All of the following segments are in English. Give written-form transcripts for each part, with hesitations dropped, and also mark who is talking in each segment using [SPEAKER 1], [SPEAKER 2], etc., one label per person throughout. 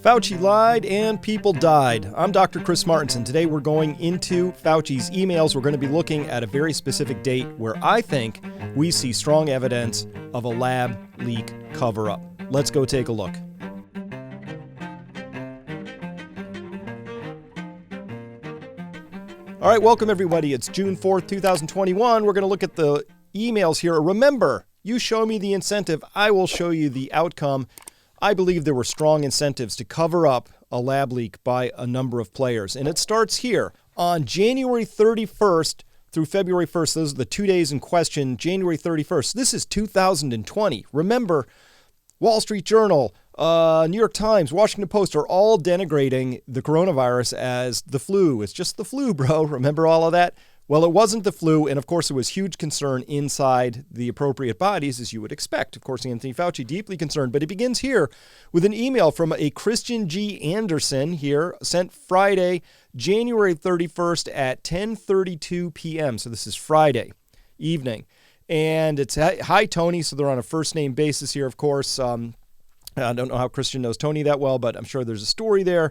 [SPEAKER 1] Fauci lied and people died. I'm Dr. Chris Martinson. Today we're going into Fauci's emails. We're going to be looking at a very specific date where I think we see strong evidence of a lab leak cover-up. Let's go take a look. All right, welcome everybody. It's June 4th, 2021. We're going to look at the emails here. Remember, you show me the incentive, I will show you the outcome. I believe there were strong incentives to cover up a lab leak by a number of players. And it starts here on January 31st through February 1st. Those are the 2 days in question, January 31st. This is 2020. Remember, Wall Street Journal, New York Times, Washington Post are all denigrating the coronavirus as the flu. It's just the flu, bro. Remember all of that? Well, it wasn't the flu, and of course it was huge concern inside the appropriate bodies, as you would expect. Of course, Anthony Fauci deeply concerned, but it begins here with an email from a Kristian G. Anderson here, sent Friday, January 31st at 10:32 p.m. So this is Friday evening, and it's hi Tony. So they're on a first name basis here, of course. I don't know how Kristian knows Tony that well, but I'm sure there's a story there.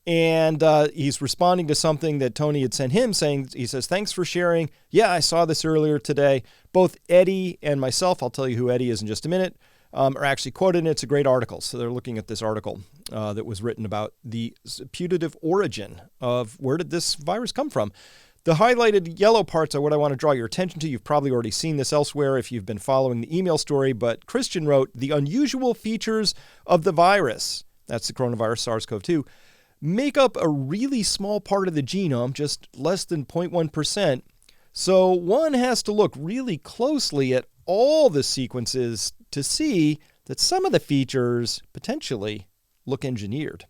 [SPEAKER 1] And he's responding to something that Tony had sent him saying, he says, thanks for sharing. Yeah, I saw this earlier today. Both Eddie and myself, I'll tell you who Eddie is in just a minute, are actually quoted in it. It's a great article. So they're looking at this article that was written about the putative origin of where did this virus come from. The highlighted yellow parts are what I want to draw your attention to. You've probably already seen this elsewhere if you've been following the email story, but Kristian wrote, the unusual features of the virus, that's the coronavirus SARS CoV-2, make up a really small part of the genome, just less than 0.1%. So one has to look really closely at all the sequences to see that some of the features potentially look engineered.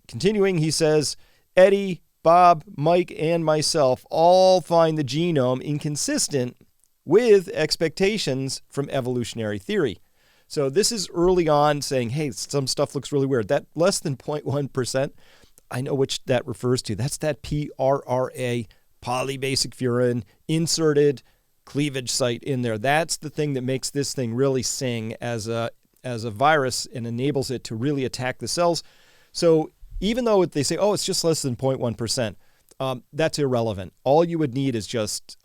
[SPEAKER 1] Continuing, he says, Eddie, Bob, Mike, and myself all find the genome inconsistent with expectations from evolutionary theory. So this is early on saying, hey, some stuff looks really weird. That less than 0.1%, I know which that refers to. That's that PRRA, polybasic furin, inserted cleavage site in there. That's the thing that makes this thing really sing as a virus and enables it to really attack the cells. So even though they say, oh, it's just less than 0.1%, that's irrelevant. All you would need is just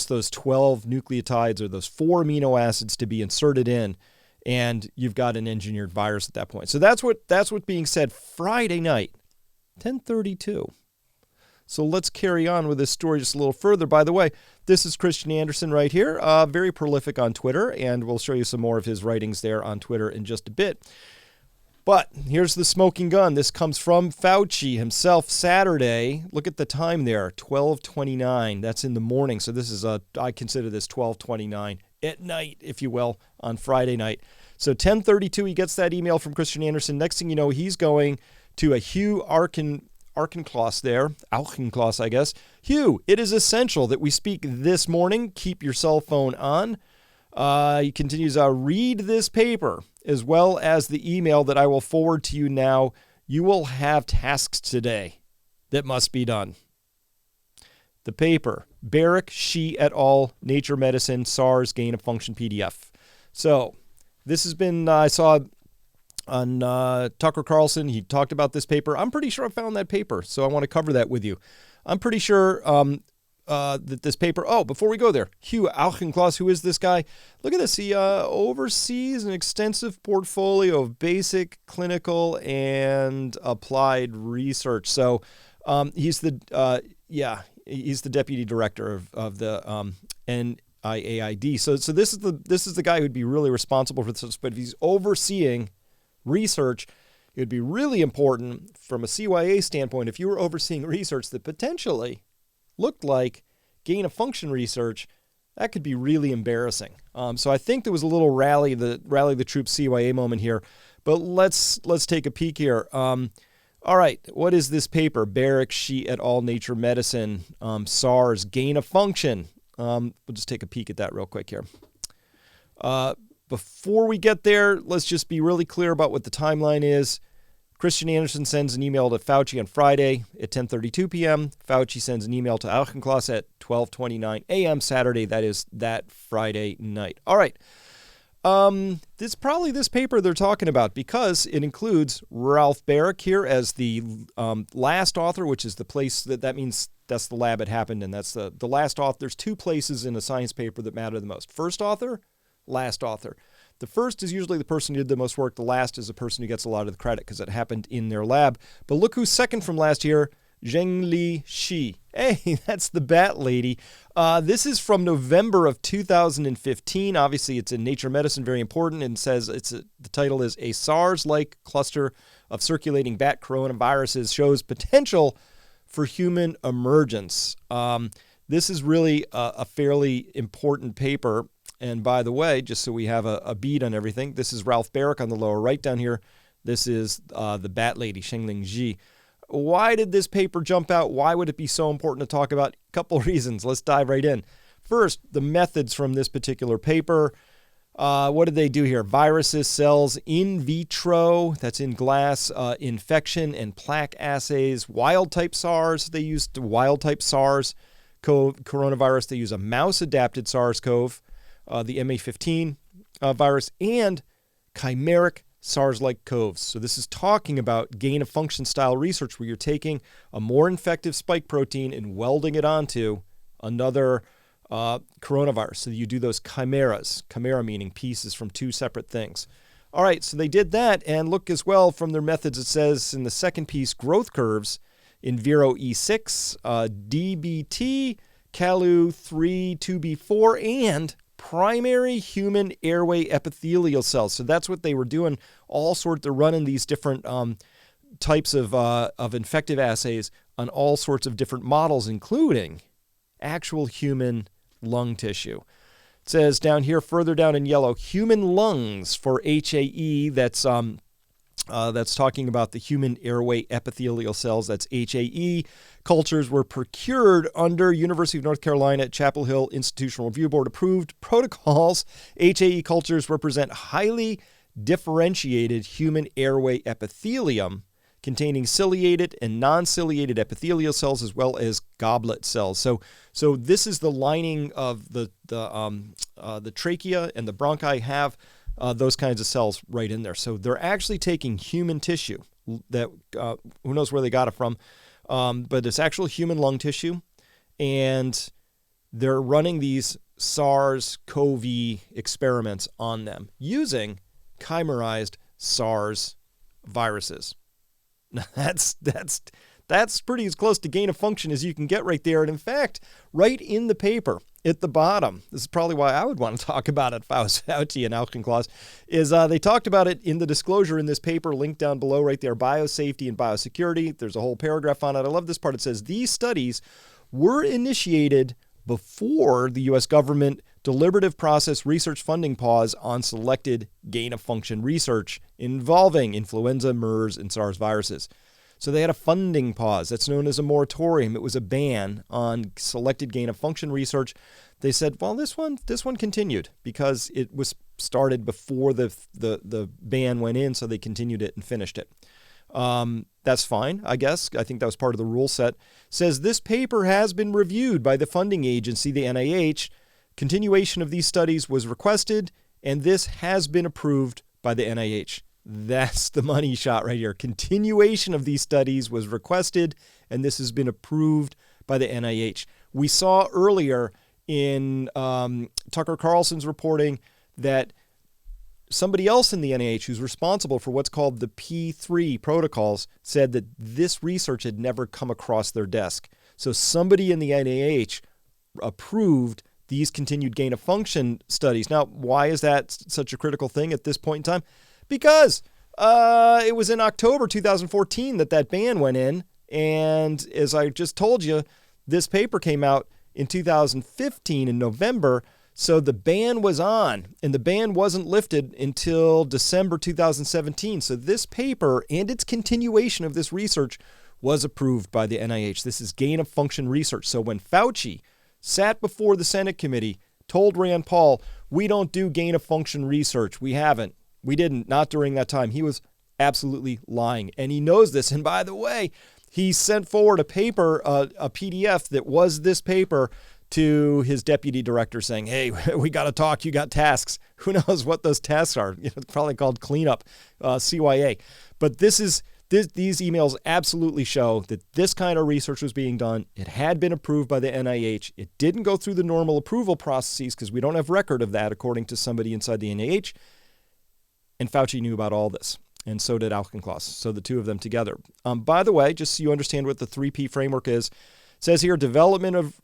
[SPEAKER 1] those 12 nucleotides or those 4 amino acids to be inserted in, and you've got an engineered virus at that point. So that's what's being said Friday night, 10:32. So let's carry on with this story just a little further. By the way, this is Kristian Anderson right here, very prolific on Twitter, and we'll show you some more of his writings there on Twitter in just a bit. But here's the smoking gun. This comes from Fauci himself Saturday. Look at the time there, 12:29. That's in the morning. So this is I consider this 12:29 at night, if you will, on Friday night. So 10:32, he gets that email from Kristian Anderson. Next thing you know, he's going to a Hugh Auchincloss there. Auchincloss, I guess. Hugh, it is essential that we speak this morning. Keep your cell phone on. He continues, read this paper as well as the email that I will forward to you now. You will have tasks today that must be done. The paper, Baric, She et al., Nature Medicine, SARS Gain of Function PDF. So this has been, I saw on Tucker Carlson, he talked about this paper. I'm pretty sure I found that paper, so I want to cover that with you. I'm pretty sure that this paper, before we go there, Hugh Auchincloss, who is this guy? Look at this. He oversees an extensive portfolio of basic, clinical, and applied research. So he's the deputy director of the NIAID. So this is the guy who'd be really responsible for this. But if he's overseeing research, it would be really important from a CYA standpoint if you were overseeing research that potentially looked like gain of function research. That could be really embarrassing. So I think there was a little rally the troops CYA moment here, but let's take a peek here. All right, what is this paper? Baric, She et al., Nature Medicine, SARS Gain of Function. We'll just take a peek at that real quick here. Before we get there, let's just be really clear about what the timeline is. Kristian Anderson sends an email to Fauci on Friday at 10:32 p.m. Fauci sends an email to Auchincloss at 12:29 a.m. Saturday. That is that Friday night. All right. This paper they're talking about, because it includes Ralph Baric here as the last author, which is the place that means that's the lab it happened in. That's the last author. There's two places in a science paper that matter the most. First author, last author. The first is usually the person who did the most work. The last is the person who gets a lot of the credit because it happened in their lab. But look who's second from last year, Zhengli Shi. Hey, that's the bat lady. This is from November of 2015. Obviously, it's in Nature Medicine, very important, and says the title is A SARS-like cluster of circulating bat coronaviruses shows potential for human emergence. This is really a fairly important paper. And by the way, just so we have a bead on everything, this is Ralph Baric on the lower right down here. This is the bat lady, Zhengli Shi. Why did this paper jump out? Why would it be so important to talk about? A couple of reasons. Let's dive right in. First, the methods from this particular paper. What did they do here? Viruses, cells, in vitro, that's in glass, infection and plaque assays, wild-type SARS. They used wild-type SARS coronavirus. They use a mouse-adapted SARS CoV, the MA15 virus, and chimeric SARS-like CoVs. So this is talking about gain-of-function style research where you're taking a more infective spike protein and welding it onto another coronavirus. So you do those chimeras, chimera meaning pieces from two separate things. All right, so they did that, and look as well from their methods, it says in the second piece, growth curves in Viro E6, DBT, Calu3, 2B4, and primary human airway epithelial cells. So that's what they were doing. They're running these different types of infective assays on all sorts of different models, including actual human lung tissue. It says down here, further down in yellow, human lungs for HAE. That's talking about the human airway epithelial cells. That's HAE. Cultures were procured under University of North Carolina at Chapel Hill Institutional Review Board approved protocols. HAE cultures represent highly differentiated human airway epithelium containing ciliated and non-ciliated epithelial cells as well as goblet cells. So this is the lining of the trachea and the bronchi have those kinds of cells right in there. So they're actually taking human tissue that who knows where they got it from, but it's actual human lung tissue, and they're running these SARS CoV experiments on them using chimerized SARS viruses. Now that's pretty as close to gain of function as you can get right there. And in fact, right in the paper at the bottom, this is probably why I would want to talk about it, Fauci and Alkenclaws, is they talked about it in the disclosure in this paper, linked down below right there, biosafety and biosecurity. There's a whole paragraph on it. I love this part. It says, these studies were initiated before the U.S. government deliberative process research funding pause on selected gain-of-function research involving influenza, MERS, and SARS viruses. So they had a funding pause. That's known as a moratorium. It was a ban on selected gain-of-function research. They said, well, this one continued because it was started before the ban went in, so they continued it and finished it. That's fine, I guess. I think that was part of the rule set. Says this paper has been reviewed by the funding agency, the NIH. Continuation of these studies was requested, and this has been approved by the NIH. That's the money shot right here. Continuation of these studies was requested, and this has been approved by the NIH. We saw earlier in Tucker Carlson's reporting that somebody else in the NIH who's responsible for what's called the P3 protocols said that this research had never come across their desk. So somebody in the NIH approved these continued gain-of-function studies. Now, why is that such a critical thing at this point in time? Because it was in October 2014 that ban went in, and as I just told you, this paper came out in 2015 in November, so the ban was on, and the ban wasn't lifted until December 2017. So this paper and its continuation of this research was approved by the NIH. This is gain-of-function research. So when Fauci sat before the Senate committee, told Rand Paul, we don't do gain-of-function research. We haven't. We didn't. Not during that time. He was absolutely lying. And he knows this. And by the way, he sent forward a paper, a PDF that was this paper to his deputy director saying, hey, we got to talk. You got tasks. Who knows what those tasks are? It's probably called cleanup, CYA. But these emails absolutely show that this kind of research was being done. It had been approved by the NIH. It didn't go through the normal approval processes because we don't have record of that, according to somebody inside the NIH. And Fauci knew about all this. And so did Alkenkloss. So the two of them together. By the way, just so you understand what the 3P framework is, it says here, development of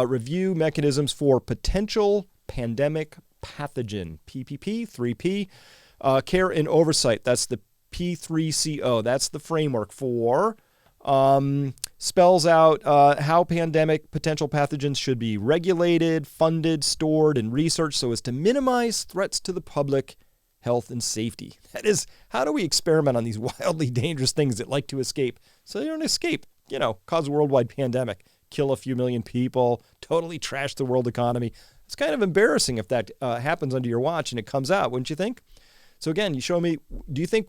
[SPEAKER 1] review mechanisms for potential pandemic pathogen, PPP, 3P, care and oversight. That's the P3CO. That's the framework for, spells out how pandemic potential pathogens should be regulated, funded, stored, and researched so as to minimize threats to the public health and safety. That is, how do we experiment on these wildly dangerous things that like to escape? So they don't escape, cause a worldwide pandemic, kill a few million people, totally trash the world economy. It's kind of embarrassing if that happens under your watch and it comes out, wouldn't you think? So again, you show me, do you think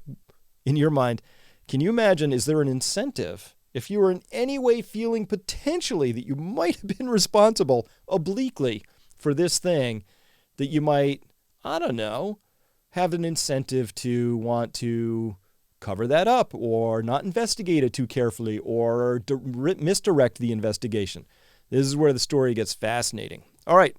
[SPEAKER 1] in your mind, can you imagine, is there an incentive if you were in any way feeling potentially that you might have been responsible obliquely for this thing, that you might, I don't know, have an incentive to want to cover that up or not investigate it too carefully or misdirect the investigation? This is where the story gets fascinating. All right.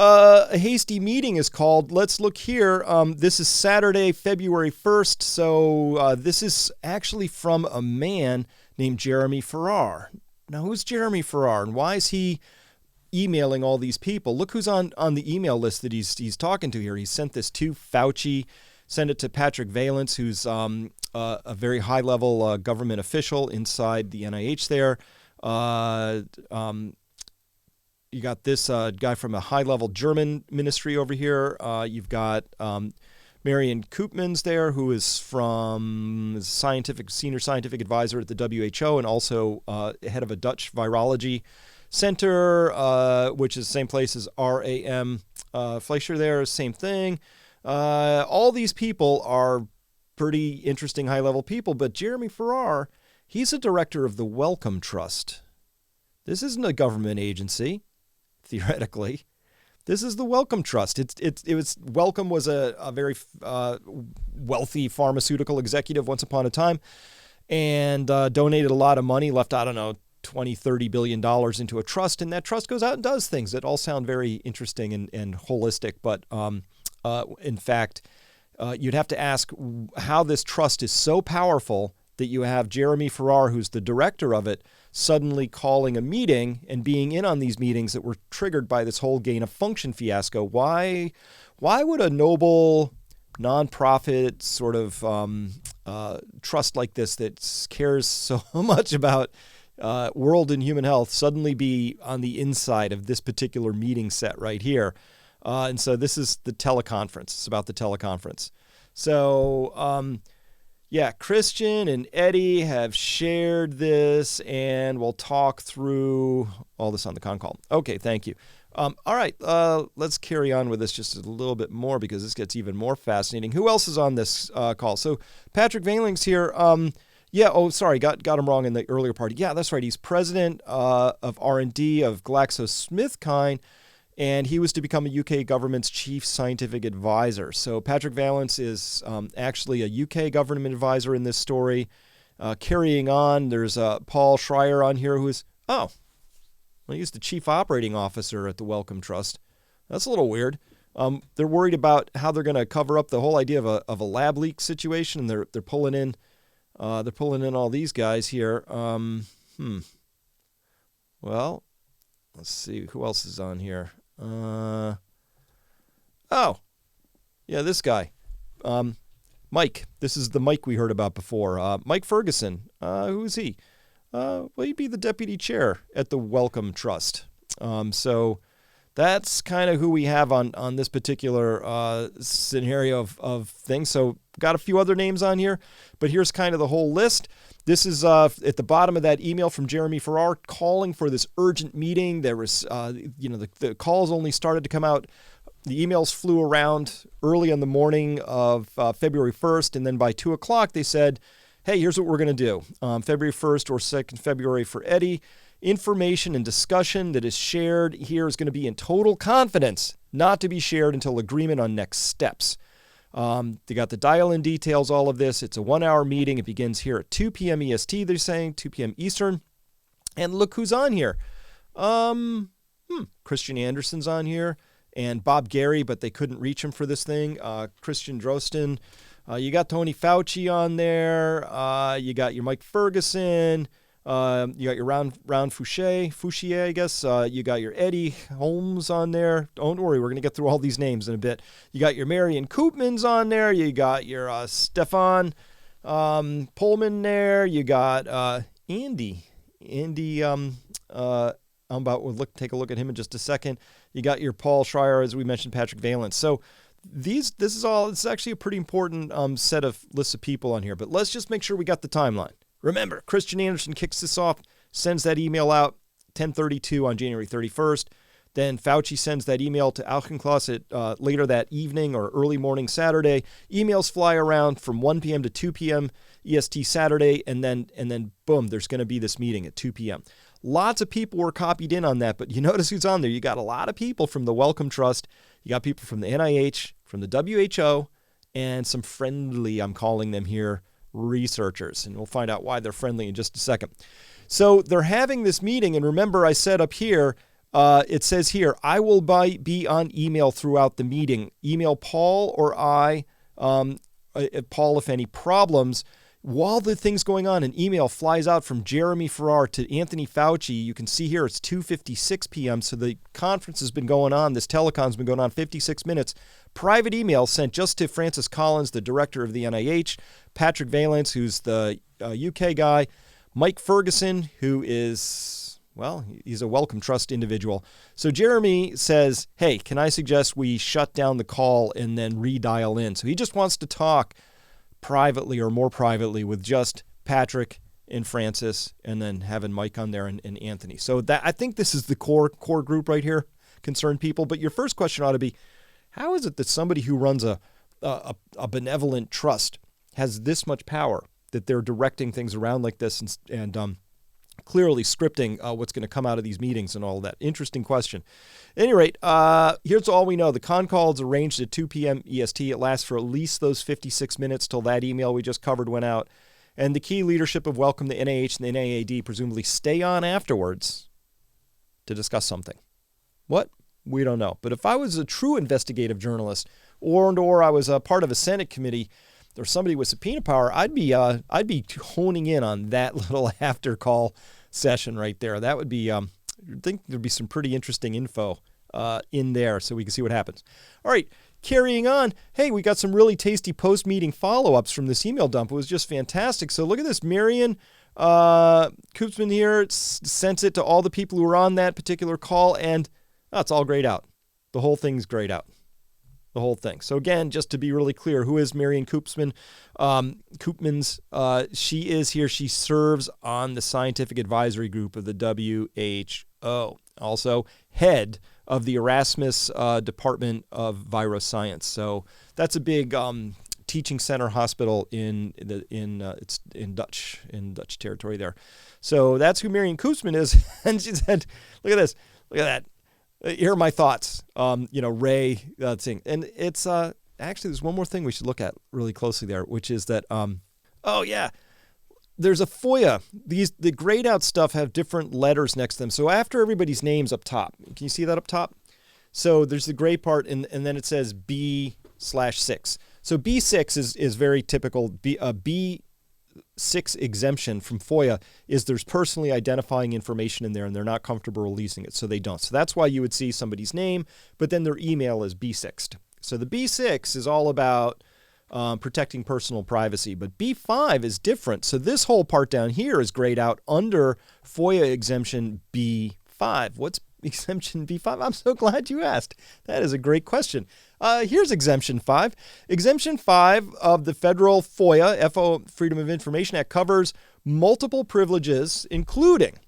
[SPEAKER 1] A hasty meeting is called. Let's look here. This is Saturday, February 1st. So this is actually from a man named Jeremy Farrar. Now, who's Jeremy Farrar and why is he emailing all these people? Look who's on the email list that he's talking to here. He sent this to Fauci, sent it to Patrick Valence, who's a very high-level government official inside the NIH there. You got this guy from a high-level German ministry over here. You've got Marion Koopmans there, who is senior scientific advisor at the WHO and also head of a Dutch virology center, which is the same place as RAM Fleischer there, same thing. All these people are pretty interesting high-level people, but Jeremy Farrar, he's a director of the Wellcome Trust. This isn't a government agency. Theoretically, this is the Wellcome Trust. Wellcome was a very wealthy pharmaceutical executive once upon a time, and donated a lot of money, left, I don't know, $20-30 billion into a trust, and that trust goes out and does things that all sound very interesting and holistic. But in fact, you'd have to ask how this trust is so powerful that you have Jeremy Farrar, who's the director of it, suddenly calling a meeting and being in on these meetings that were triggered by this whole gain of function fiasco. Why would a noble nonprofit sort of trust like this that cares so much about world and human health suddenly be on the inside of this particular meeting set right here? And so this is the teleconference. It's about the teleconference. So, yeah, Kristian and Eddie have shared this, and we'll talk through all this on the con call. Okay, thank you. All right, let's carry on with this just a little bit more because this gets even more fascinating. Who else is on this call? So Patrick Valence here. Got him wrong in the earlier part. Yeah, that's right. He's president of R&D of GlaxoSmithKline, and he was to become a UK government's chief scientific advisor. So Patrick Valence is actually a UK government advisor in this story. Carrying on, there's Paul Schreier on here who's, he's the chief operating officer at the Wellcome Trust. That's a little weird. They're worried about how they're going to cover up the whole idea of a lab leak situation, and they're pulling in all these guys here. Well, let's see who else is on here. This guy, Mike. This is the Mike we heard about before. Mike Ferguson. Who is he? He'd be the deputy chair at the Wellcome Trust. So that's kind of who we have on this particular scenario of things. So got a few other names on here, but here's kind of the whole list. This is at the bottom of that email from Jeremy Farrar calling for this urgent meeting. There was, the calls only started to come out. The emails flew around early in the morning of February 1st, and then by 2 o'clock they said, hey, here's what we're going to do. February 1st or 2nd February for Eddie information and discussion that is shared here is going to be in total confidence, not to be shared until agreement on next steps. They got the dial-in details, all of this. It's a 1-hour meeting. It begins here at 2 p.m. EST, they're saying, 2 p.m. Eastern. And look who's on here. Kristian Anderson's on here, and Bob Gary, but they couldn't reach him for this thing. Kristian Drosten. You got Tony Fauci on there. You got your Mike Ferguson. You got your Ron Fouchier, I guess. You got your Eddie Holmes on there. Don't worry, we're going to get through all these names in a bit. You got your Marion Koopmans on there. You got your Stefan Pullman there. You got Andy. We'll take a look at him in just a second. You got your Paul Schreier, as we mentioned, Patrick Valence. So this is actually a pretty important set of lists of people on here. But let's just make sure we got the timeline. Remember, Kristian Anderson kicks this off, sends that email out 10:32 on January 31st. Then Fauci sends that email to Alkenkloss at later that evening or early morning Saturday. Emails fly around from 1 p.m. to 2 p.m. EST Saturday, and then boom, there's going to be this meeting at 2 p.m. Lots of people were copied in on that, but you notice who's on there. You got a lot of people from the Wellcome Trust. You got people from the NIH, from the WHO, and some friendly, I'm calling them here, researchers. And we'll find out why they're friendly in just a second. So they're having this meeting, and remember I said up here, it says here, I will be on email throughout the meeting. Email Paul or I, Paul, if any problems. While the thing's going on, an email flies out from Jeremy Farrar to Anthony Fauci. You can see here it's 2:56 p.m., so the conference has been going on. This telecom's been going on 56 minutes. Private email sent just to Francis Collins, the director of the NIH, Patrick Valence, who's the UK guy, Mike Ferguson, who is, well, he's a Wellcome Trust individual. So Jeremy says, hey, can I suggest we shut down the call and then redial in? So he just wants to talk privately or more privately with just Patrick and Francis, and then having Mike on there and Anthony. So that, I think this is the core group right here, concerned people. But your first question ought to be, how is it that somebody who runs a benevolent trust has this much power that they're directing things around like this and clearly scripting what's going to come out of these meetings and all of that? Interesting question. At any rate, here's all we know. The con call is arranged at 2 p.m. EST. It lasts for at least those 56 minutes till that email we just covered went out. And the key leadership of Wellcome, the NIH and the NIAID, presumably stay on afterwards to discuss something. What? We don't know. But if I was a true investigative journalist or I was a part of a Senate committee or somebody with subpoena power, I'd be honing in on that little after call session right there. That would be, I think there'd be some pretty interesting info in there so we can see what happens. All right, carrying on. Hey, we got some really tasty post-meeting follow-ups from this email dump. It was just fantastic. So look at this. Marion Koopsman here sent it to all the people who were on that particular call, and it's all grayed out. The whole thing's grayed out. The whole thing. So again, just to be really clear, who is Marion Koopmans? She is here. She serves on the scientific advisory group of the WHO. Also head of the Erasmus Department of Viroscience. So that's a big teaching center hospital in Dutch territory there. So that's who Marion Koopman is. And she said, look at this. Look at that. Here are my thoughts. Ray thing. And it's actually, there's one more thing we should look at really closely there, which is that, there's a FOIA. The grayed out stuff have different letters next to them. So after everybody's name's up top, can you see that up top? So there's the gray part, and then it says B/6. So B6 is very typical. B6 exemption from FOIA is there's personally identifying information in there, and they're not comfortable releasing it, so they don't. So that's why you would see somebody's name, but then their email is B6'd. So the B6 is all about protecting personal privacy, but B5 is different. So this whole part down here is grayed out under FOIA exemption B5. What's exemption B5? I'm so glad you asked. That is a great question. Here's exemption 5. Exemption 5 of the federal FOIA, Freedom of Information Act, covers multiple privileges, including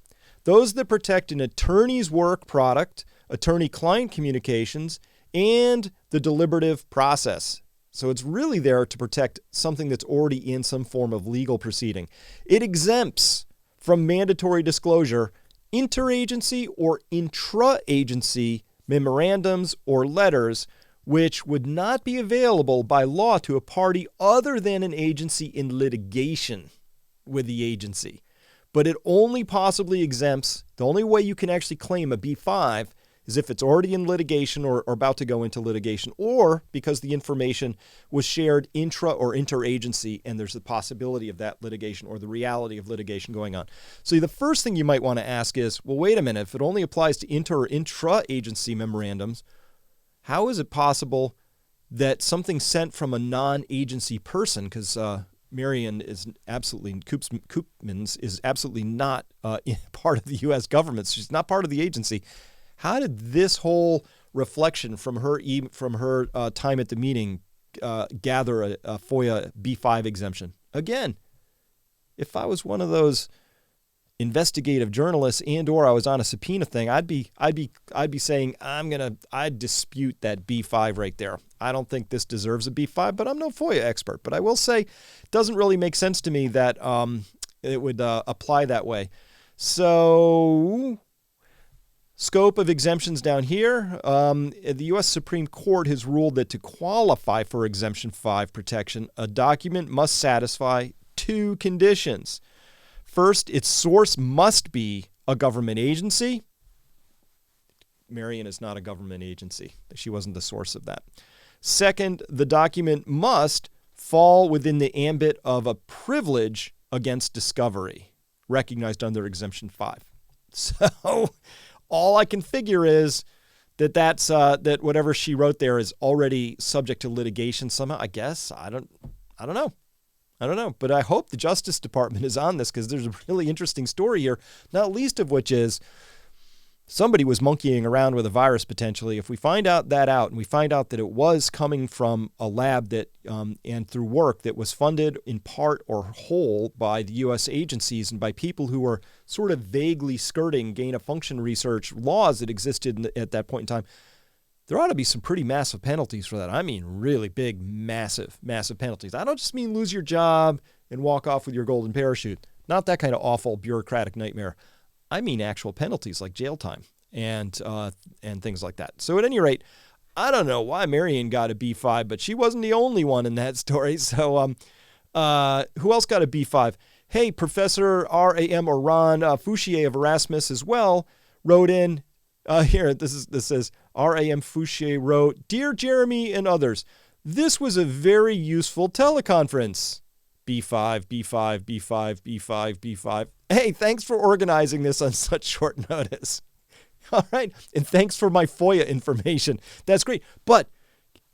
[SPEAKER 1] those that protect an attorney's work product, attorney-client communications, and the deliberative process. So it's really there to protect something that's already in some form of legal proceeding. It exempts from mandatory disclosure interagency or intra-agency memorandums or letters which would not be available by law to a party other than an agency in litigation with the agency. But it only possibly exempts, the only way you can actually claim a B5 is if it's already in litigation or about to go into litigation, or because the information was shared intra or interagency and there's the possibility of that litigation or the reality of litigation going on. So the first thing you might want to ask is, well, wait a minute, if it only applies to inter or intra-agency memorandums, how is it possible that something sent from a non-agency person, because Marion is absolutely, Koopmans is absolutely not part of the U.S. government. She's not part of the agency. How did this whole reflection from her time at the meeting gather a FOIA B5 exemption? Again, if I was one of those investigative journalists and/or I was on a subpoena thing, I'd be saying I'd dispute that B5 right there. I don't think this deserves a B5, but I'm no FOIA expert. But I will say, it doesn't really make sense to me that it would apply that way. So, scope of exemptions down here. The U.S. Supreme Court has ruled that to qualify for Exemption 5 protection, a document must satisfy two conditions. First, its source must be a government agency. Marion is not a government agency. She wasn't the source of that. Second, the document must fall within the ambit of a privilege against discovery, recognized under Exemption 5. So all I can figure is that whatever she wrote there is already subject to litigation somehow. I guess I don't know. But I hope the Justice Department is on this, because there's a really interesting story here, not least of which is somebody was monkeying around with a virus potentially. If we find out and we find out that it was coming from a lab that and through work that was funded in part or whole by the U.S. agencies and by people who were sort of vaguely skirting gain-of-function research laws that existed at that point in time, there ought to be some pretty massive penalties for that. I mean really big, massive penalties. I don't just mean lose your job and walk off with your golden parachute. Not that kind of awful bureaucratic nightmare. I mean actual penalties like jail time and things like that. So at any rate, I don't know why Marion got a B5, but she wasn't the only one in that story. So who else got a B5? Hey, Professor R.A.M. or Ron Fauci of Erasmus as well wrote in. Here, this says, R.A.M. Fauci wrote, "Dear Jeremy and others, this was a very useful teleconference." B5, B5, B5, B5, B5. Hey, thanks for organizing this on such short notice. All right, and thanks for my FOIA information. That's great. But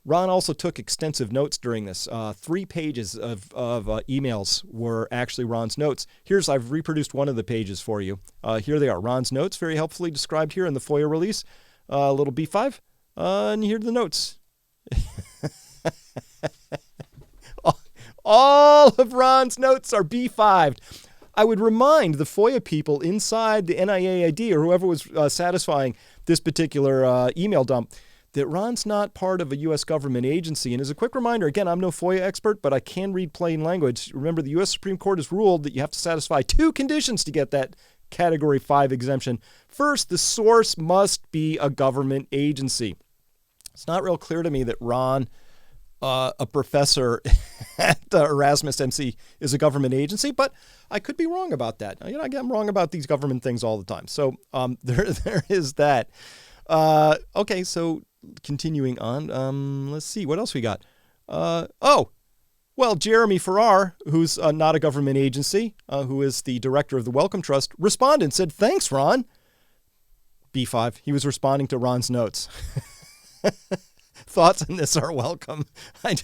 [SPEAKER 1] Ron also took extensive notes during this. 3 pages of emails were actually Ron's notes. I've reproduced one of the pages for you. Here they are. Ron's notes, very helpfully described here in the FOIA release. A little B5. And here are the notes. All of Ron's notes are B5'd. I would remind the FOIA people inside the NIAID or whoever was satisfying this particular email dump that Ron's not part of a U.S. government agency. And as a quick reminder, again, I'm no FOIA expert, but I can read plain language. Remember, the U.S. Supreme Court has ruled that you have to satisfy 2 conditions to get that Category 5 exemption. First, the source must be a government agency. It's not real clear to me that Ron, a professor at Erasmus MC, is a government agency, but I could be wrong about that. I'm wrong about these government things all the time. So there is that. Okay, so continuing on, let's see, what else we got? Well, Jeremy Farrar, who's not a government agency, who is the director of the Wellcome Trust, responded and said, "Thanks, Ron." B5, he was responding to Ron's notes. Thoughts on this are welcome. I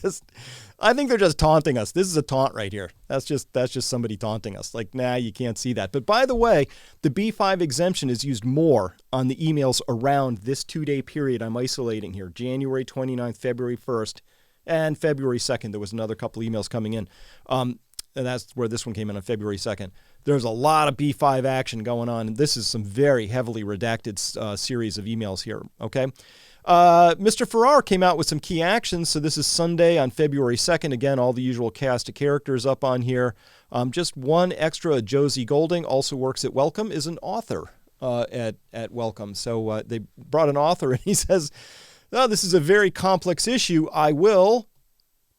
[SPEAKER 1] think they're just taunting us. This is a taunt right here. That's just somebody taunting us. Like, nah, you can't see that. But by the way, the B5 exemption is used more on the emails around this 2-day period I'm isolating here. January 29th, February 1st, and February 2nd. There was another couple emails coming in. And that's where this one came in on February 2nd. There's a lot of B5 action going on. And this is some very heavily redacted series of emails here. Okay. Mr. Farrar came out with some key actions. So this is Sunday on February 2nd. Again, all the usual cast of characters up on here. Just one extra, Josie Golding, also works at Wellcome, is an author at Wellcome. So they brought an author, and he says, "Oh, this is a very complex issue. I will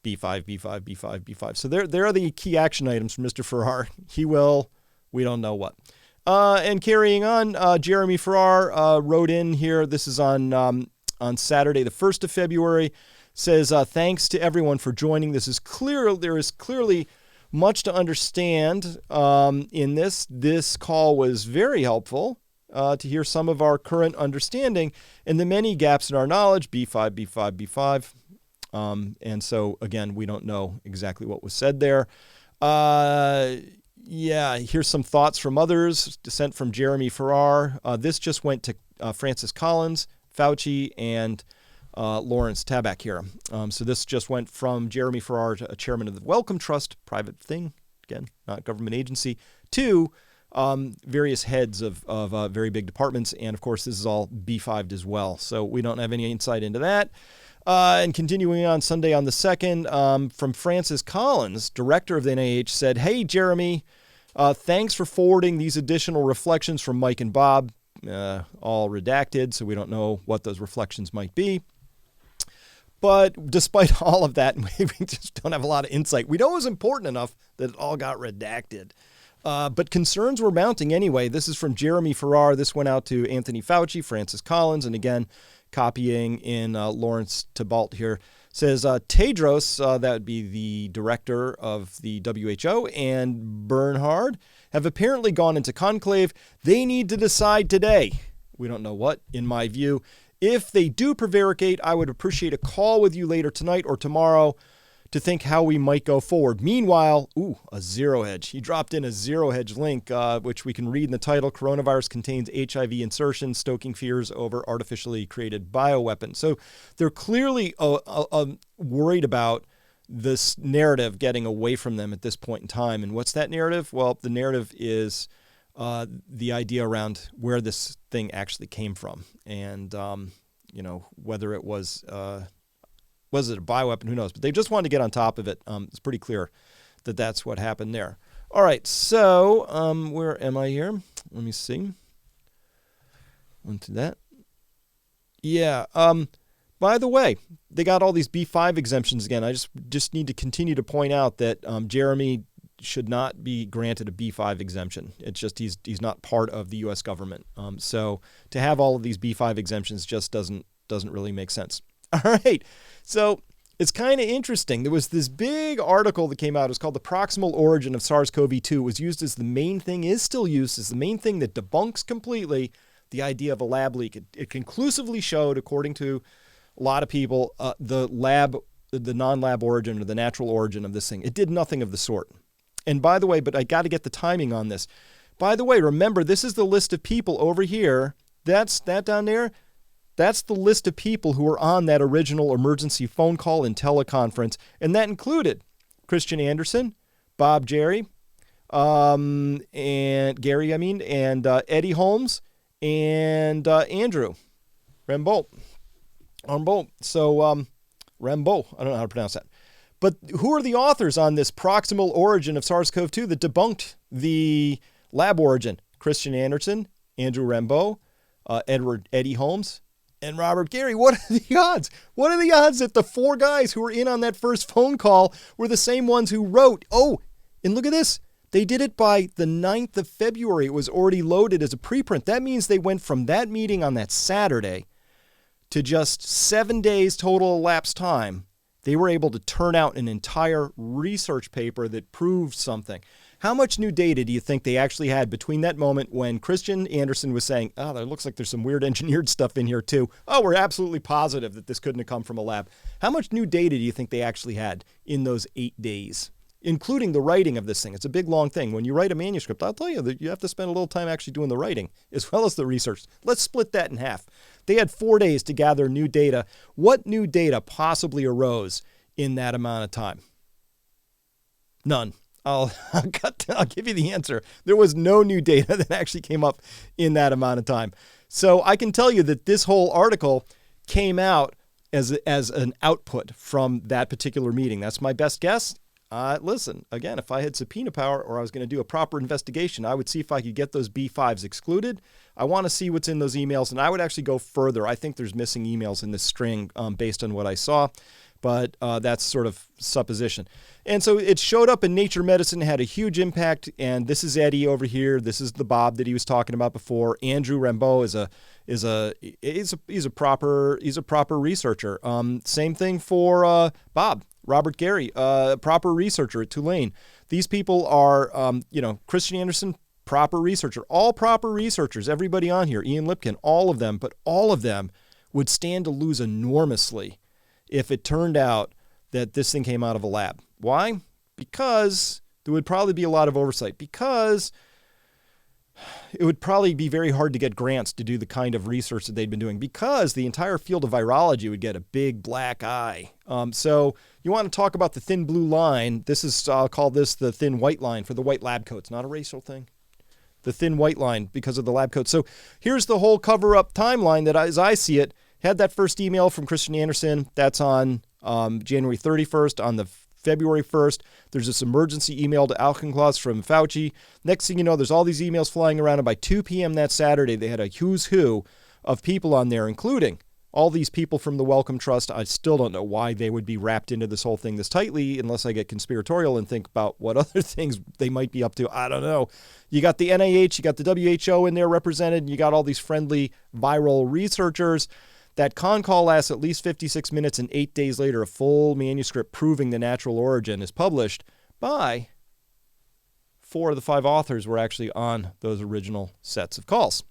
[SPEAKER 1] B5, B5, B5, B5." So there are the key action items from Mr. Farrar. He will. We don't know what. And carrying on, Jeremy Farrar wrote in here. This is on Saturday, the 1st of February. Says, thanks to everyone for joining. This is clear. There is clearly much to understand in this. This call was very helpful to hear some of our current understanding and the many gaps in our knowledge. B5, B5, B5. And so, again, we don't know exactly what was said there. Yeah, here's some thoughts from others. Dissent from Jeremy Farrar. This just went to Francis Collins, Fauci, and Lawrence Tabak here. So this just went from Jeremy Farrar, chairman of the Wellcome Trust, private thing, again, not government agency, to various heads of very big departments. And, of course, this is all B5'd as well. So we don't have any insight into that. And continuing on Sunday on the 2nd, from Francis Collins, director of the NIH, said, "Hey, Jeremy, thanks for forwarding these additional reflections from Mike and Bob, all redacted, so we don't know what those reflections might be. But despite all of that, we just don't have a lot of insight. We know it was important enough that it all got redacted. But concerns were mounting anyway." This is from Jeremy Farrar. This went out to Anthony Fauci, Francis Collins, and again, copying in Lawrence Tabalt here, says Tedros, that would be the director of the WHO, and Bernhard have apparently gone into conclave. They need to decide today. We don't know what, in my view. If they do prevaricate, I would appreciate a call with you later tonight or tomorrow to think how we might go forward. Meanwhile, a zero hedge. He dropped in a zero hedge link, which we can read in the title. Coronavirus contains HIV insertion, stoking fears over artificially created bioweapons. So they're clearly worried about this narrative getting away from them at this point in time. And what's that narrative? Well, the narrative is the idea around where this thing actually came from. And, whether it was it a bioweapon? Who knows? But they just wanted to get on top of it. It's pretty clear that that's what happened there. All right, so where am I here? Let me see. Went to that. Yeah. By the way, they got all these B5 exemptions again. I just need to continue to point out that Jeremy should not be granted a B5 exemption. It's just he's not part of the U.S. government. So to have all of these B5 exemptions just doesn't really make sense. All right. So it's kind of interesting. There was this big article that came out. It was called The Proximal Origin of SARS CoV-2. It was used as the main thing, is still used as the main thing that debunks completely the idea of a lab leak. It conclusively showed, according to a lot of people, the non-lab origin or the natural origin of this thing. It did nothing of the sort. And by the way, but I got to get the timing on this. By the way, remember, this is the list of people over here. That's that down there. That's the list of people who were on that original emergency phone call and teleconference, and that included Kristian Andersen, Bob Jerry, and Gary, and Eddie Holmes, and Andrew Rambo. So Rambo, I don't know how to pronounce that. But who are the authors on this proximal origin of SARS-CoV-2 that debunked the lab origin? Kristian Andersen, Andrew Rambo, Eddie Holmes, and Robert Gary. What are the odds? What are the odds that the four guys who were in on that first phone call were the same ones who wrote? Oh, and look at this. They did it by the 9th of February. It was already loaded as a preprint. That means they went from that meeting on that Saturday to just 7 days total elapsed time. They were able to turn out an entire research paper that proved something. How much new data do you think they actually had between that moment when Kristian Andersen was saying, oh, there looks like there's some weird engineered stuff in here too. Oh, we're absolutely positive that this couldn't have come from a lab. How much new data do you think they actually had in those 8 days, including the writing of this thing? It's a big, long thing. When you write a manuscript, I'll tell you that you have to spend a little time actually doing the writing as well as the research. Let's split that in half. They had 4 days to gather new data. What new data possibly arose in that amount of time? None. I'll give you the answer. There was no new data that actually came up in that amount of time. So I can tell you that this whole article came out as an output from that particular meeting. That's my best guess. Listen, again, if I had subpoena power or I was going to do a proper investigation, I would see if I could get those B5s excluded. I want to see what's in those emails, and I would actually go further. I think there's missing emails in this string based on what I saw, but that's sort of supposition. And so it showed up in Nature Medicine, had a huge impact, and this is Eddie over here. This is the Bob that he was talking about before. Andrew Rambeau is a proper researcher. Same thing for Bob. Robert Gary, proper researcher at Tulane. These people are, Kristian Anderson, proper researcher. All proper researchers, everybody on here, Ian Lipkin, all of them, but all of them would stand to lose enormously if it turned out that this thing came out of a lab. Why? Because there would probably be a lot of oversight. Because it would probably be very hard to get grants to do the kind of research that they'd been doing, because the entire field of virology would get a big black eye. So you want to talk about the thin blue line. I'll call this the thin white line for the white lab coats. Not a racial thing. The thin white line because of the lab coats. So here's the whole cover-up timeline that, as I see it, had that first email from Kristian Anderson. That's on January 31st. On the February 1st, there's this emergency email to Alkenklos from Fauci. Next thing you know, there's all these emails flying around, and by 2 p.m. that Saturday, they had a who's who of people on there, including all these people from the Wellcome Trust. I still don't know why they would be wrapped into this whole thing this tightly, unless I get conspiratorial and think about what other things they might be up to. I don't know. You got the NIH, you got the WHO in there represented, and you got all these friendly viral researchers. That con call lasts at least 56 minutes, and 8 days later, a full manuscript proving the natural origin is published by 4 of the 5 authors were actually on those original sets of calls.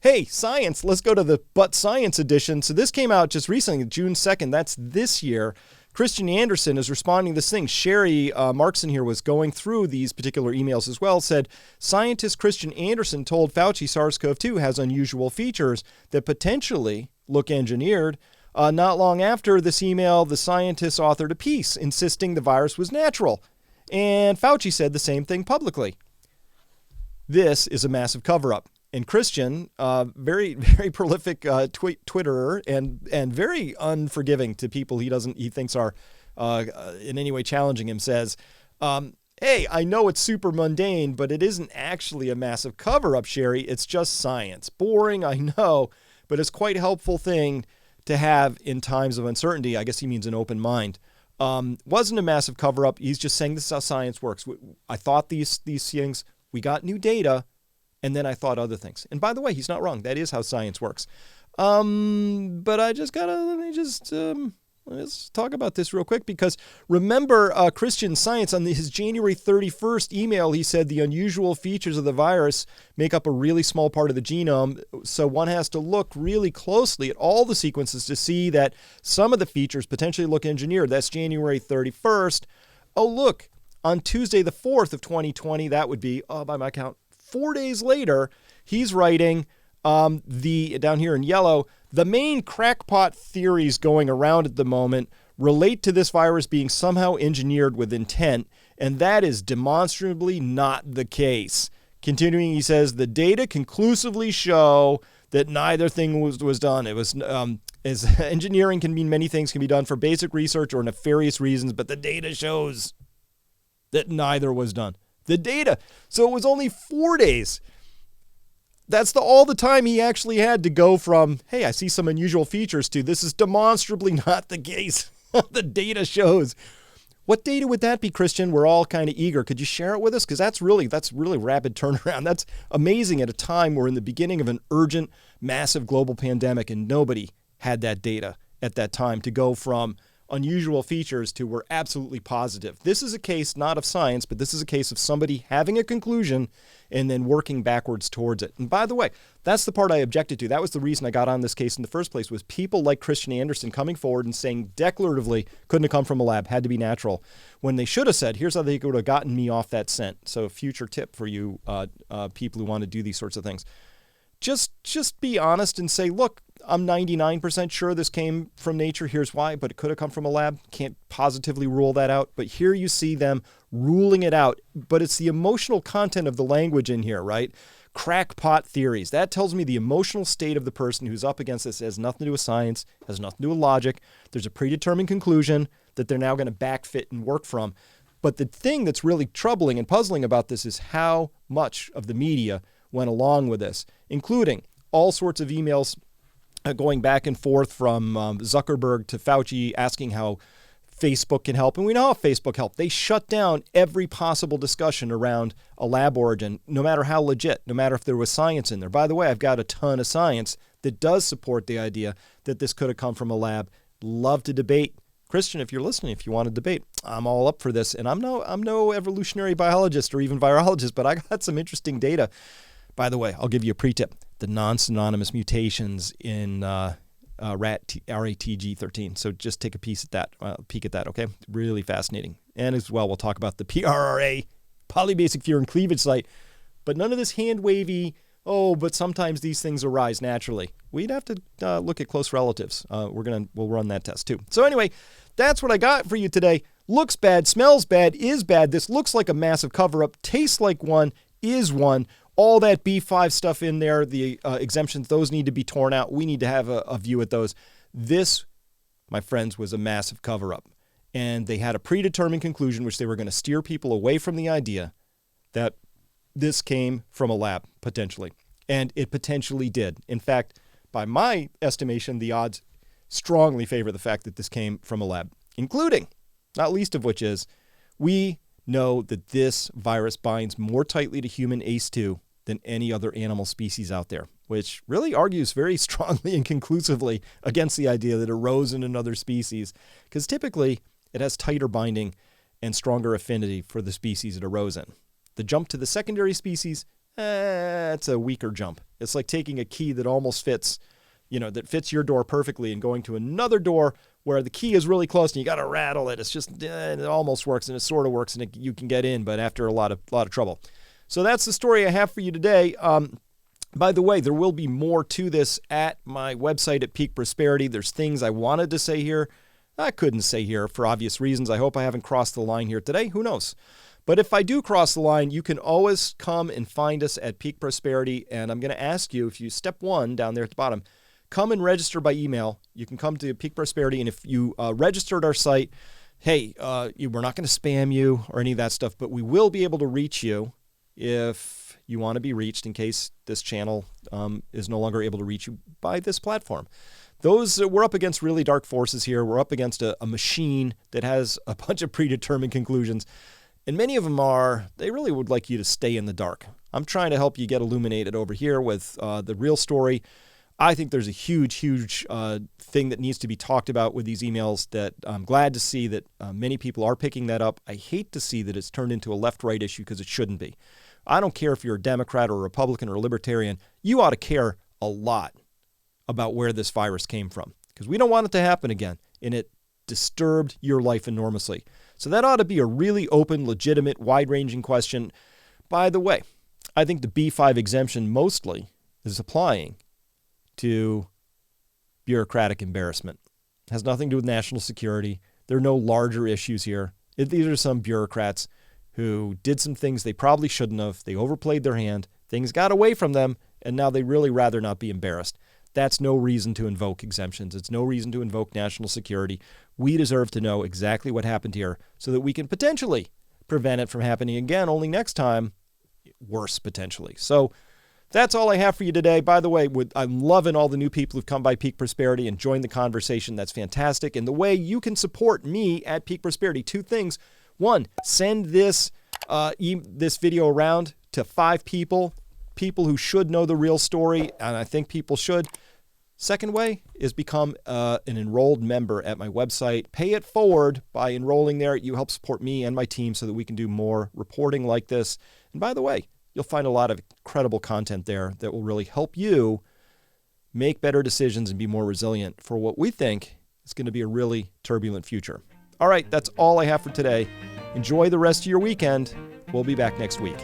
[SPEAKER 1] Hey, science, let's go to the But Science edition. So this came out just recently, June 2nd. That's this year. Kristian Anderson is responding to this thing. Sherry Markson here was going through these particular emails as well, said, scientist Kristian Anderson told Fauci SARS CoV-2 has unusual features that potentially look engineered. Not long after this email, the scientist authored a piece insisting the virus was natural. And Fauci said the same thing publicly. This is a massive cover-up. And Kristian, very, very prolific Twitterer and very unforgiving to people he thinks are in any way challenging him, says, hey, I know it's super mundane, but it isn't actually a massive cover-up, Sherry. It's just science. Boring, I know, but it's quite a helpful thing to have in times of uncertainty. I guess he means an open mind. Wasn't a massive cover-up. He's just saying this is how science works. I thought these things, we got new data, and then I thought other things. And by the way, he's not wrong. That is how science works. But I just let's talk about this real quick, because remember Kristian Science on his January 31st email, he said the unusual features of the virus make up a really small part of the genome. So one has to look really closely at all the sequences to see that some of the features potentially look engineered. That's January 31st. Oh, look, on Tuesday the 4th of 2020, that would be, by my count, 4 days later, he's writing down here in yellow, the main crackpot theories going around at the moment relate to this virus being somehow engineered with intent, and that is demonstrably not the case. Continuing, he says, the data conclusively show that neither thing was done. It was, as engineering can mean many things, can be done for basic research or nefarious reasons, but the data shows that neither was done. The data. So it was only 4 days. That's all the time he actually had to go from, hey, I see some unusual features, to this is demonstrably not the case. The data shows. What data would that be, Kristian? We're all kind of eager. Could you share it with us? Because that's really rapid turnaround. That's amazing at a time we're in the beginning of an urgent, massive global pandemic, and nobody had that data at that time to go from unusual features to we're absolutely positive. This is a case not of science, but this is a case of somebody having a conclusion and then working backwards towards it. And by the way, that's the part I objected to. That was the reason I got on this case in the first place, was people like Kristian Anderson coming forward and saying declaratively couldn't have come from a lab, had to be natural, when they should have said, here's how they could have gotten me off that scent. So future tip for you people who want to do these sorts of things. Just be honest and say, look, I'm 99% sure this came from nature. Here's why, but it could have come from a lab. Can't positively rule that out. But here you see them ruling it out. But it's the emotional content of the language in here, right? Crackpot theories. That tells me the emotional state of the person who's up against this. It has nothing to do with science, has nothing to do with logic. There's a predetermined conclusion that they're now going to backfit and work from. But the thing that's really troubling and puzzling about this is how much of the media went along with this, including all sorts of emails going back and forth from Zuckerberg to Fauci asking how Facebook can help. And we know how Facebook helped. They shut down every possible discussion around a lab origin, no matter how legit, no matter if there was science in there. By the way, I've got a ton of science that does support the idea that this could have come from a lab. Love to debate. Kristian, if you're listening, if you want to debate, I'm all up for this. And I'm no evolutionary biologist or even virologist, but I got some interesting data. By the way, I'll give you a pre-tip. The non-synonymous mutations in RATG13. So just take a peek at that, okay? Really fascinating. And as well, we'll talk about the PRRA, polybasic fear and cleavage site. But none of this hand-wavy, but sometimes these things arise naturally. We'd have to look at close relatives. We'll run that test too. So anyway, that's what I got for you today. Looks bad, smells bad, is bad. This looks like a massive cover-up, tastes like one, is one. All that B5 stuff in there, the exemptions, those need to be torn out. We need to have a view at those. This, my friends, was a massive cover-up. And they had a predetermined conclusion, which they were going to steer people away from the idea that this came from a lab, potentially. And it potentially did. In fact, by my estimation, the odds strongly favor the fact that this came from a lab, including, not least of which is, we know that this virus binds more tightly to human ACE2 than any other animal species out there, which really argues very strongly and conclusively against the idea that it arose in another species, because typically it has tighter binding and stronger affinity for the species it arose in. The jump to the secondary species, it's a weaker jump. It's like taking a key that almost fits, that fits your door perfectly and going to another door where the key is really close and you got to rattle it. It's just, it almost works and it sort of works and you can get in, but after a lot of trouble. So that's the story I have for you today. By the way, there will be more to this at my website at Peak Prosperity. There's things I wanted to say here I couldn't say here for obvious reasons. I hope I haven't crossed the line here today. Who knows? But if I do cross the line, you can always come and find us at Peak Prosperity. And I'm going to ask you, if you step 1 down there at the bottom, come and register by email. You can come to Peak Prosperity. And if you registered our site, hey, we're not going to spam you or any of that stuff, but we will be able to reach you if you want to be reached in case this channel is no longer able to reach you by this platform. We're up against really dark forces here. We're up against a machine that has a bunch of predetermined conclusions. And many of them they really would like you to stay in the dark. I'm trying to help you get illuminated over here with the real story. I think there's a huge thing that needs to be talked about with these emails that I'm glad to see that many people are picking that up. I hate to see that it's turned into a left-right issue because it shouldn't be. I don't care if you're a Democrat or a Republican or a Libertarian. You ought to care a lot about where this virus came from because we don't want it to happen again, and it disturbed your life enormously. So that ought to be a really open, legitimate, wide-ranging question. By the way, I think the B5 exemption mostly is applying to bureaucratic embarrassment. It has nothing to do with national security. There are no larger issues here. These are some bureaucrats who did some things they probably shouldn't have. They overplayed their hand. Things got away from them, and now they really rather not be embarrassed. That's no reason to invoke exemptions. It's no reason to invoke national security. We deserve to know exactly what happened here so that we can potentially prevent it from happening again, only next time, worse potentially. So that's all I have for you today. By the way, I'm loving all the new people who've come by Peak Prosperity and joined the conversation. That's fantastic. And the way you can support me at Peak Prosperity, 2 things. 1, send this video around to 5 people who should know the real story, and I think people should. Second way is become an enrolled member at my website. Pay it forward by enrolling there. You help support me and my team so that we can do more reporting like this. And by the way, you'll find a lot of incredible content there that will really help you make better decisions and be more resilient for what we think is going to be a really turbulent future. All right, that's all I have for today. Enjoy the rest of your weekend. We'll be back next week.